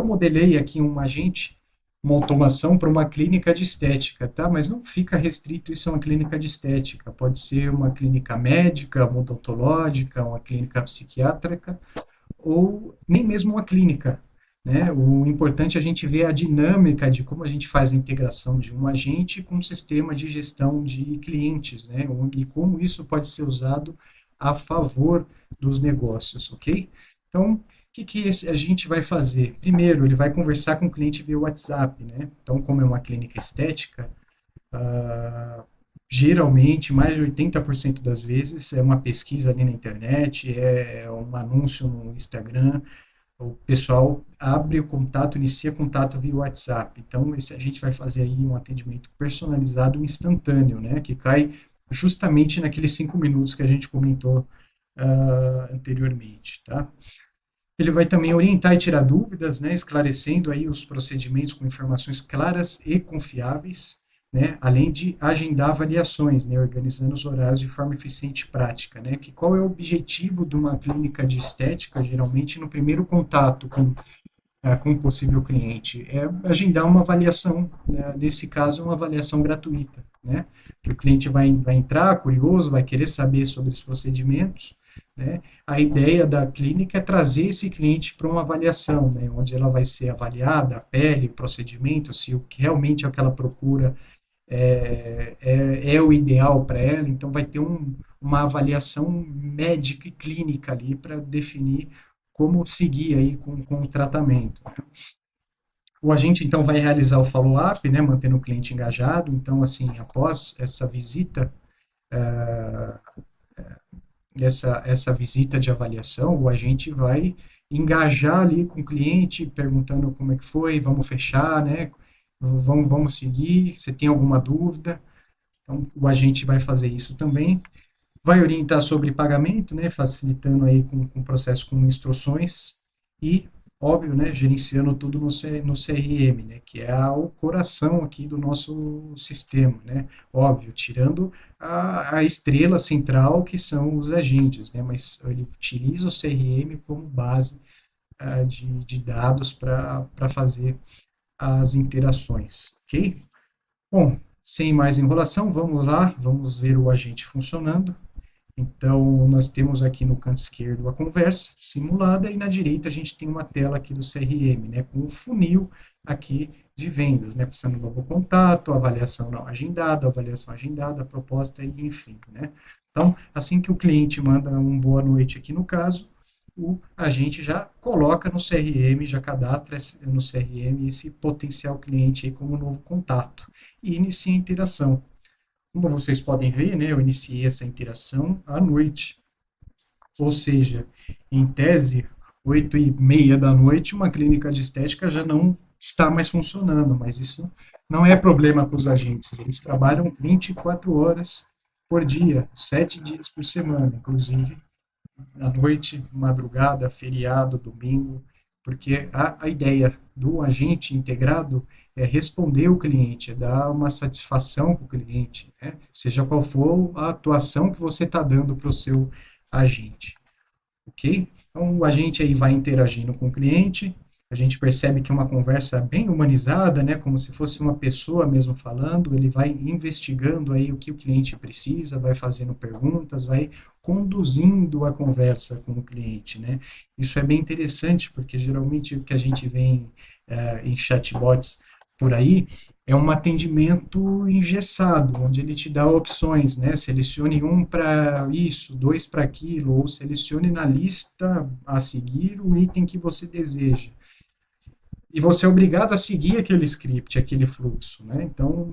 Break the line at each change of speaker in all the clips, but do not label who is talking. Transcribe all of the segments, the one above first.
eu modelei aqui um agente, uma automação para uma clínica de estética, tá? Mas não fica restrito isso a uma clínica de estética. Pode ser uma clínica médica, uma odontológica, uma clínica psiquiátrica, ou nem mesmo uma clínica, né? O importante é a gente ver a dinâmica de como a gente faz a integração de um agente com um sistema de gestão de clientes, né? E como isso pode ser usado a favor dos negócios, ok? Então, o que a gente vai fazer? Primeiro, ele vai conversar com o cliente via WhatsApp, né? Então, como é uma clínica estética, uh, geralmente, mais de 80% das vezes, é uma pesquisa ali na internet, é um anúncio no Instagram, o pessoal abre o contato, inicia contato via WhatsApp. Então, a gente vai fazer aí um atendimento personalizado instantâneo, né? Que cai justamente naqueles 5 minutos que a gente comentou anteriormente, tá? Ele vai também orientar e tirar dúvidas, né, esclarecendo aí os procedimentos com informações claras e confiáveis, né, além de agendar avaliações, né, organizando os horários de forma eficiente e prática, né, que qual é o objetivo de uma clínica de estética, geralmente no primeiro contato com um possível cliente, é agendar uma avaliação, né, nesse caso uma avaliação gratuita, né, que o cliente vai entrar curioso, vai querer saber sobre os procedimentos, né, a ideia da clínica é trazer esse cliente para uma avaliação, né, onde ela vai ser avaliada, a pele, o procedimento, se o que realmente é o que ela procura é o ideal para ela, então vai ter uma avaliação médica e clínica ali para definir como seguir aí com o tratamento. Né? O agente então vai realizar o follow-up, né, mantendo o cliente engajado. Então, assim, após essa visita, essa visita de avaliação, o agente vai engajar ali com o cliente, perguntando como é que foi, vamos fechar, né? Vamos seguir. Você tem alguma dúvida? Então, o agente vai fazer isso também. Vai orientar sobre pagamento, né, facilitando aí com o processo com instruções e, óbvio, né, gerenciando tudo no CRM, né, que é o coração aqui do nosso sistema, né, óbvio, tirando a estrela central que são os agentes, né, mas ele utiliza o CRM como base de dados para fazer as interações, ok? Bom, sem mais enrolação, vamos lá, vamos ver o agente funcionando. Então, nós temos aqui no canto esquerdo a conversa simulada e na direita a gente tem uma tela aqui do CRM, né, com o funil aqui de vendas, né, passando um novo contato, avaliação não agendada, avaliação agendada, proposta e enfim, né. Então, assim que o cliente manda um boa noite aqui no caso, a gente já coloca no CRM, já cadastra no CRM esse potencial cliente aí como novo contato e inicia a interação. Como vocês podem ver, né, eu iniciei essa interação à noite, ou seja, em tese, 8h30 da noite, uma clínica de estética já não está mais funcionando, mas isso não é problema para os agentes, eles trabalham 24 horas por dia, 7 dias por semana, inclusive à noite, madrugada, feriado, domingo, porque a ideia do agente integrado é responder o cliente, é dar uma satisfação para o cliente, né? Seja qual for a atuação que você está dando para o seu agente, ok? Então, o agente aí vai interagindo com o cliente, a gente percebe que é uma conversa bem humanizada, né, como se fosse uma pessoa mesmo falando, ele vai investigando aí o que o cliente precisa, vai fazendo perguntas, vai conduzindo a conversa com o cliente, né. Isso é bem interessante, porque geralmente o que a gente vê em chatbots por aí é um atendimento engessado, onde ele te dá opções, né? Selecione um para isso, dois para aquilo, ou selecione na lista a seguir o item que você deseja. E você é obrigado a seguir aquele script, aquele fluxo, né? Então,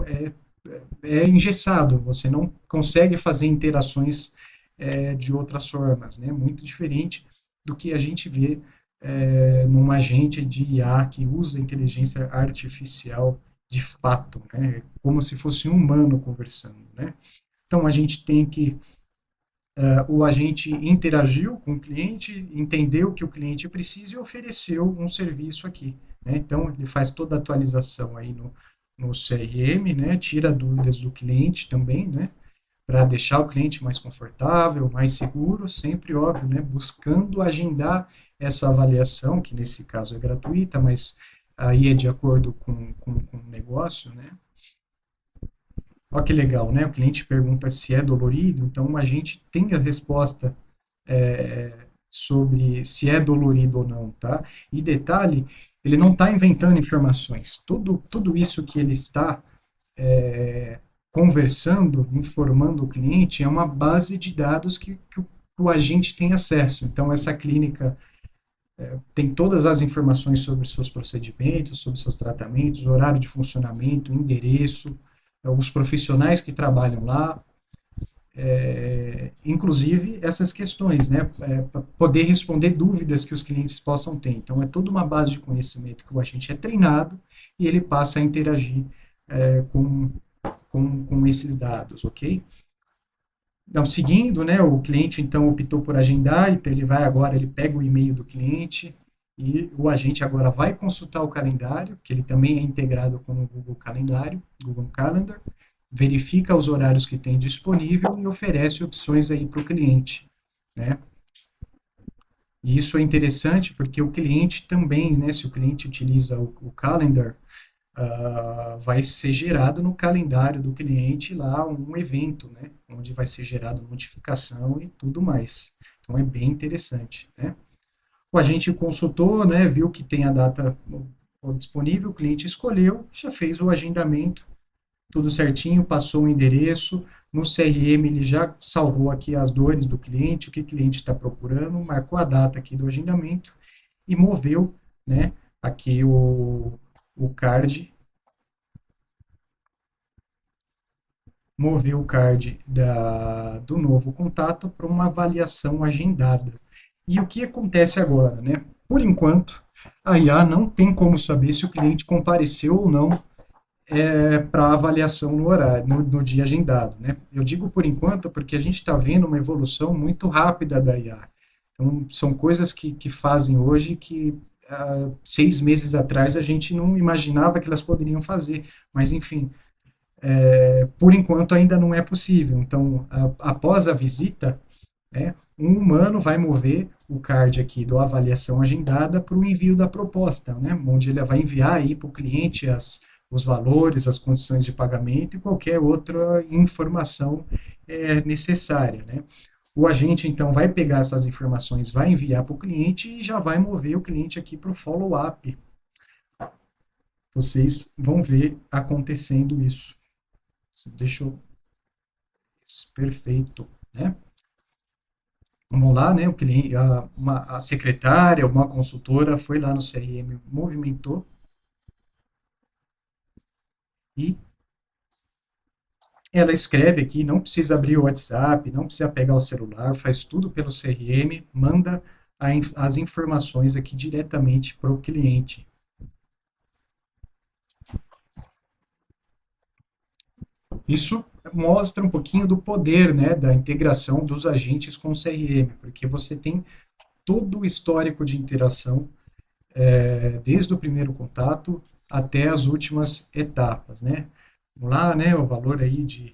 é engessado, você não consegue fazer interações de outras formas, né? Muito diferente do que a gente vê num agente de IA que usa inteligência artificial de fato, né? Como se fosse um humano conversando, né? Então, a gente tem que o agente interagiu com o cliente, entendeu o que o cliente precisa e ofereceu um serviço aqui, né? Então, ele faz toda a atualização aí no CRM, né? Tira dúvidas do cliente também, né? para deixar o cliente mais confortável, mais seguro, sempre óbvio, né, buscando agendar essa avaliação, que nesse caso é gratuita, mas aí é de acordo com o negócio, né? Olha que legal, né? O cliente pergunta se é dolorido, então a gente tem a resposta sobre se é dolorido ou não, tá? E detalhe, ele não está inventando informações. Tudo isso que ele está conversando, informando o cliente, é uma base de dados que o agente tem acesso. Então, essa clínica tem todas as informações sobre seus procedimentos, sobre seus tratamentos, horário de funcionamento, endereço, os profissionais que trabalham lá, inclusive essas questões, né, para poder responder dúvidas que os clientes possam ter. Então, é toda uma base de conhecimento que o agente é treinado e ele passa a interagir com esses dados, ok? Então, seguindo, né, o cliente então optou por agendar, então ele vai agora, ele pega o e-mail do cliente e o agente agora vai consultar o calendário, que ele também é integrado com o Google Calendário, Google Calendar, verifica os horários que tem disponível e oferece opções aí para o cliente, né? E isso é interessante porque o cliente também, né, se o cliente utiliza o Calendar, vai ser gerado no calendário do cliente lá um evento, né, onde vai ser gerado notificação e tudo mais. Então é bem interessante, né? O agente consultou, né, viu que tem a data disponível, o cliente escolheu, já fez o agendamento, tudo certinho, passou o endereço, no CRM ele já salvou aqui as dores do cliente, o que o cliente está procurando, marcou a data aqui do agendamento e moveu, né, aqui o card, do novo contato para uma avaliação agendada. E o que acontece agora, né? Por enquanto, a IA não tem como saber se o cliente compareceu ou não para avaliação no horário, no dia agendado, né? Eu digo por enquanto porque a gente está vendo uma evolução muito rápida da IA. Então, são coisas que fazem hoje que 6 meses atrás a gente não imaginava que elas poderiam fazer. Mas, enfim, por enquanto ainda não é possível. Então, após a visita, né, um humano vai mover o card aqui da avaliação agendada para o envio da proposta, né, onde ele vai enviar aí para o cliente os valores, as condições de pagamento e qualquer outra informação necessária, né. O agente, então, vai pegar essas informações, vai enviar para o cliente e já vai mover o cliente aqui para o follow-up. Vocês vão ver acontecendo isso. Deixa eu... Perfeito, né? Vamos lá, né? O cliente, a secretária, uma consultora foi lá no CRM, movimentou e ela escreve aqui, não precisa abrir o WhatsApp, não precisa pegar o celular, faz tudo pelo CRM, manda as informações aqui diretamente para o cliente. Isso mostra um pouquinho do poder, né, da integração dos agentes com o CRM, porque você tem todo o histórico de interação desde o primeiro contato até as últimas etapas, né? Vamos lá, né? O valor aí de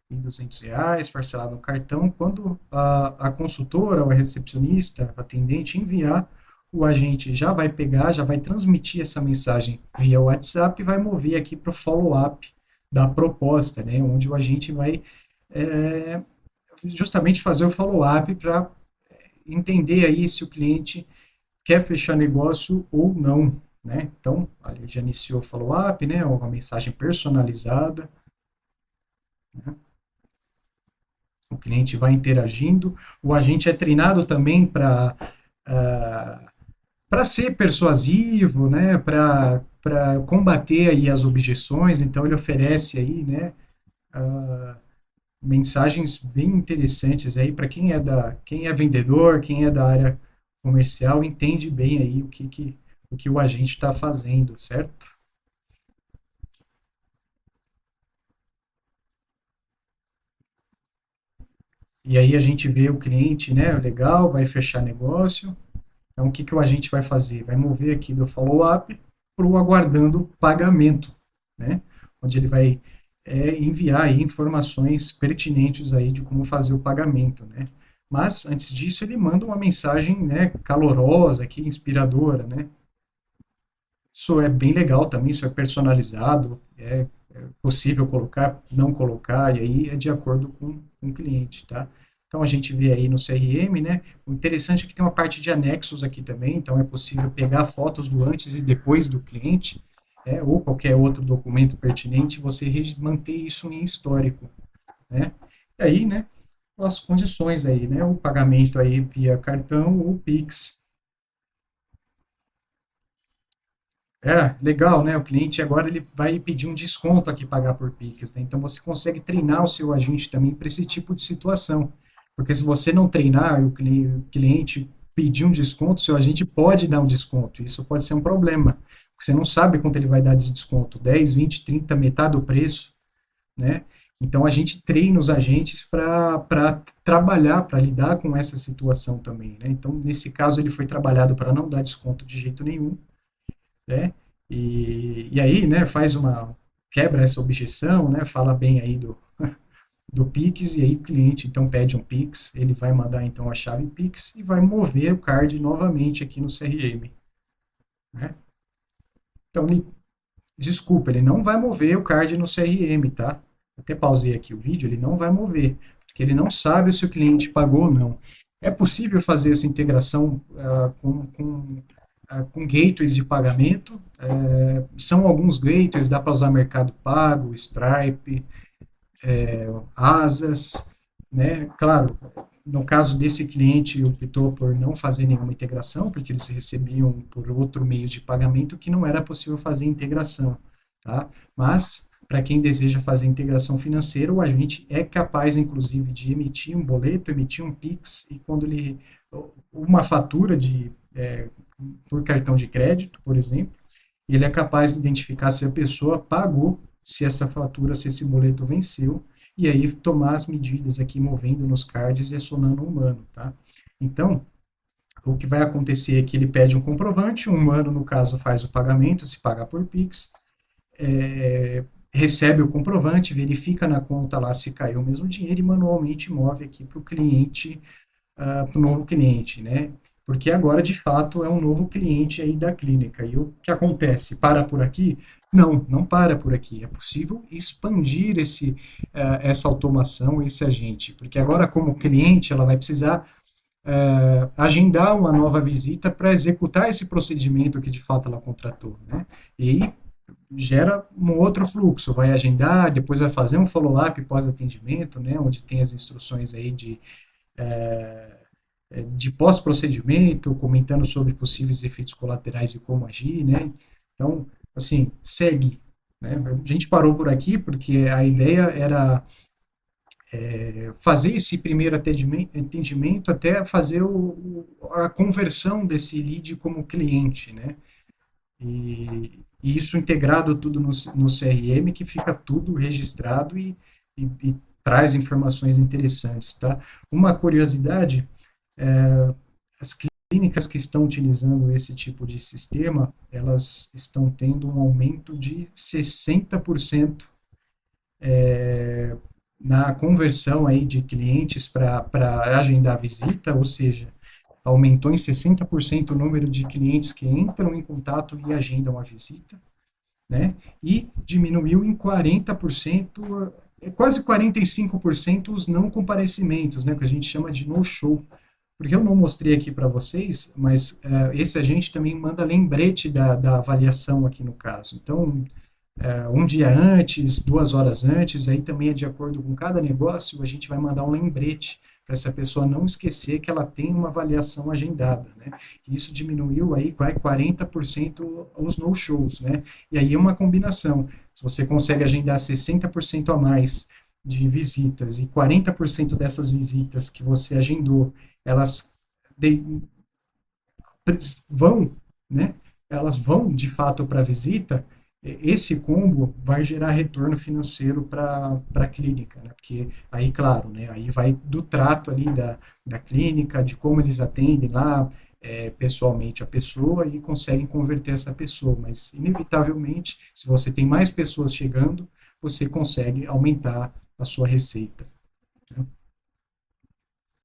R$ 1.200 parcelado no cartão. Quando a consultora, ou a recepcionista, a atendente enviar, o agente já vai pegar, já vai transmitir essa mensagem via WhatsApp e vai mover aqui para o follow-up da proposta, né? Onde o agente vai justamente fazer o follow-up para entender aí se o cliente quer fechar negócio ou não, né? Então, ali já iniciou o follow-up, né? Uma mensagem personalizada, né? O cliente vai interagindo, o agente é treinado também para ser persuasivo, né? Para combater aí as objeções, então ele oferece aí, né? Mensagens bem interessantes aí para quem é vendedor, quem é da área comercial, entende bem aí o que o agente está fazendo, certo? E aí a gente vê o cliente, né, legal, vai fechar negócio. Então o que o agente vai fazer? Vai mover aqui do follow-up para o aguardando pagamento, né? Onde ele vai enviar aí informações pertinentes aí de como fazer o pagamento, né? Mas antes disso ele manda uma mensagem, né, calorosa, aqui, inspiradora, né? Isso é bem legal também, isso é personalizado, é possível colocar, não colocar, e aí é de acordo com o cliente, tá? Então a gente vê aí no CRM, né? O interessante é que tem uma parte de anexos aqui também, então é possível pegar fotos do antes e depois do cliente, ou qualquer outro documento pertinente, você manter isso em histórico, né? E aí, né? As condições aí, né? O pagamento aí via cartão ou Pix. Legal, né? O cliente agora ele vai pedir um desconto aqui pagar por Pix, né? Então você consegue treinar o seu agente também para esse tipo de situação. Porque se você não treinar e o cliente pedir um desconto, seu agente pode dar um desconto. Isso pode ser um problema. Porque você não sabe quanto ele vai dar de desconto, 10, 20, 30, metade do preço, né? Então a gente treina os agentes para trabalhar, para lidar com essa situação também, né? Então, nesse caso, ele foi trabalhado para não dar desconto de jeito nenhum, né? E aí, né, quebra essa objeção, né, fala bem aí do Pix, e aí o cliente então pede um Pix, ele vai mandar então a chave Pix e vai mover o card novamente aqui no CRM, né? Então, desculpa, ele não vai mover o card no CRM, tá? Até pausei aqui o vídeo, ele não vai mover, porque ele não sabe se o cliente pagou ou não. É possível fazer essa integração com gateways de pagamento. São alguns gateways, dá para usar Mercado Pago, Stripe, Asas, né? Claro, no caso desse cliente, optou por não fazer nenhuma integração, porque eles recebiam por outro meio de pagamento que não era possível fazer integração, tá? Mas, para quem deseja fazer integração financeira, o agente é capaz, inclusive, de emitir um boleto, emitir um Pix, e quando ele... uma fatura por cartão de crédito, por exemplo, ele é capaz de identificar se a pessoa pagou, se essa fatura, se esse boleto venceu, e aí tomar as medidas aqui movendo nos cards e acionando um humano, tá? Então, o que vai acontecer é que ele pede um comprovante, um humano, no caso, faz o pagamento, se paga por Pix, recebe o comprovante, verifica na conta lá se caiu o mesmo dinheiro e manualmente move aqui para o cliente, para o novo cliente, né? Porque agora, de fato, é um novo cliente aí da clínica. E o que acontece? Para por aqui? Não, não para por aqui. É possível expandir essa automação, esse agente. Porque agora, como cliente, ela vai precisar agendar uma nova visita para executar esse procedimento que, de fato, ela contratou, né? E aí gera um outro fluxo. Vai agendar, depois vai fazer um follow-up pós-atendimento, né? Onde tem as instruções aí de pós-procedimento, comentando sobre possíveis efeitos colaterais e como agir, né? Então, assim, segue, né? A gente parou por aqui porque a ideia era fazer esse primeiro atendimento até fazer a conversão desse lead como cliente, né? E isso integrado tudo no CRM, que fica tudo registrado e traz informações interessantes, tá? Uma curiosidade, as clínicas que estão utilizando esse tipo de sistema, elas estão tendo um aumento de 60% na conversão aí de clientes para agendar visita, ou seja, aumentou em 60% o número de clientes que entram em contato e agendam a visita, né? E diminuiu em 40%, quase 45% os não comparecimentos, né? Que a gente chama de no-show. Porque eu não mostrei aqui para vocês, mas esse agente também manda lembrete da avaliação aqui no caso. Então, um dia antes, 2 horas antes, aí também é de acordo com cada negócio, a gente vai mandar um lembrete para essa pessoa não esquecer que ela tem uma avaliação agendada, né? Isso diminuiu aí, vai 40% os no-shows, né? E aí é uma combinação. Se você consegue agendar 60% a mais de visitas e 40% dessas visitas que você agendou, elas de, vão, né? Elas vão de fato para a visita, esse combo vai gerar retorno financeiro para a clínica, né? Porque aí, claro, né? Aí vai do trato ali da clínica, de como eles atendem lá, pessoalmente a pessoa e conseguem converter essa pessoa, mas inevitavelmente, se você tem mais pessoas chegando, você consegue aumentar a sua receita, né?